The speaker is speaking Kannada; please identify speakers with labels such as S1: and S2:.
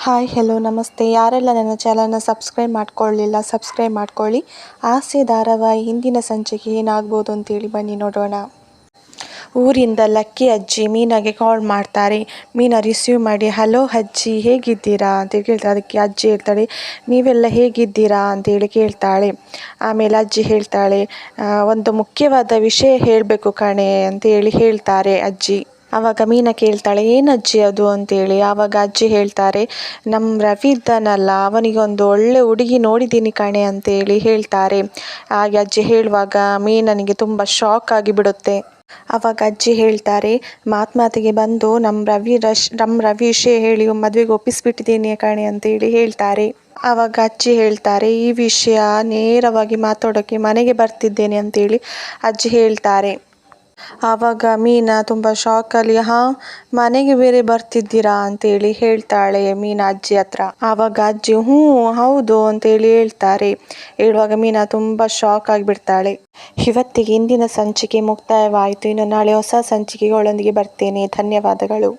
S1: ಹಾಯ್ ಹೆಲೋ ನಮಸ್ತೆ. ಯಾರೆಲ್ಲ ನನ್ನ ಚಾನಲ್ನ ಸಬ್ಸ್ಕ್ರೈಬ್ ಮಾಡ್ಕೊಳ್ಳಿಲ್ಲ ಸಬ್ಸ್ಕ್ರೈಬ್ ಮಾಡ್ಕೊಳ್ಳಿ. ಆಸೆ ಧಾರಾವಾಹಿ ಹಿಂದಿನ ಸಂಚಿಕೆ ಏನಾಗ್ಬೋದು ಅಂತೇಳಿ ಬನ್ನಿ ನೋಡೋಣ. ಊರಿಂದ ಲಕ್ಕಿ ಅಜ್ಜಿ ಮೀನಾಗೆ ಕಾಲ್ ಮಾಡ್ತಾರೆ. ಮೀನಾ ರಿಸೀವ್ ಮಾಡಿ ಹಲೋ ಅಜ್ಜಿ ಹೇಗಿದ್ದೀರಾ ಅಂತೇಳಿ ಕೇಳ್ತಾರೆ. ಅದಕ್ಕೆ ಅಜ್ಜಿ ಹೇಳ್ತಾಳೆ ನೀವೆಲ್ಲ ಹೇಗಿದ್ದೀರಾ ಅಂತೇಳಿ ಕೇಳ್ತಾಳೆ. ಆಮೇಲೆ ಅಜ್ಜಿ ಹೇಳ್ತಾಳೆ ಒಂದು ಮುಖ್ಯವಾದ ವಿಷಯ ಹೇಳಬೇಕು ಕಣೆ ಅಂತೇಳಿ ಹೇಳ್ತಾರೆ ಅಜ್ಜಿ. ಆವಾಗ ಮೀನಾ ಕೇಳ್ತಾಳೆ ಏನು ಅಜ್ಜಿ ಅದು ಅಂತೇಳಿ. ಆವಾಗ ಅಜ್ಜಿ ಹೇಳ್ತಾರೆ ನಮ್ಮ ರವಿ ಇದ್ದಾನಲ್ಲ ಅವನಿಗೆ ಒಂದು ಒಳ್ಳೆ ಹುಡುಗಿ ನೋಡಿದ್ದೀನಿ ಕಣೆ ಅಂತೇಳಿ ಹೇಳ್ತಾರೆ. ಹಾಗೆ ಅಜ್ಜಿ ಹೇಳುವಾಗ ಮೀನನಿಗೆ ತುಂಬ ಶಾಕ್ ಆಗಿಬಿಡುತ್ತೆ. ಆವಾಗ ಅಜ್ಜಿ ಹೇಳ್ತಾರೆ ಮಾತಿಗೆ ಬಂದು ನಮ್ಮ ರವಿ ವಿಷಯ ಹೇಳಿ ಮದುವೆಗೆ ಒಪ್ಪಿಸ್ಬಿಟ್ಟಿದ್ದೀನಿ ಕಣೆ ಅಂತೇಳಿ ಹೇಳ್ತಾರೆ. ಆವಾಗ ಅಜ್ಜಿ ಹೇಳ್ತಾರೆ ಈ ವಿಷಯ ನೇರವಾಗಿ ಮಾತಾಡೋಕ್ಕೆ ಮನೆಗೆ ಬರ್ತಿದ್ದೇನೆ ಅಂತೇಳಿ ಅಜ್ಜಿ ಹೇಳ್ತಾರೆ. ಆವಾಗ ಮೀನಾ ತುಂಬ ಶಾಕಲ್ಲಿ ಮನೆಗೆ ಬೇರೆ ಬರ್ತಿದ್ದೀರಾ ಅಂತೇಳಿ ಹೇಳ್ತಾಳೆ ಮೀನಾ ಅಜ್ಜಿ ಹತ್ರ. ಆವಾಗ ಅಜ್ಜಿ ಹ್ಞೂ ಹೌದು ಅಂತೇಳಿ ಹೇಳ್ತಾರೆ. ಹೇಳುವಾಗ ಮೀನಾ ತುಂಬ ಶಾಕ್ ಆಗಿಬಿಡ್ತಾಳೆ. ಇವತ್ತಿಗೆ ಇಂದಿನ ಸಂಚಿಕೆ ಮುಕ್ತಾಯವಾಯಿತು. ಇನ್ನು ನಾಳೆ ಹೊಸ ಸಂಚಿಕೆಗಳೊಂದಿಗೆ ಬರ್ತೇನೆ. ಧನ್ಯವಾದಗಳು.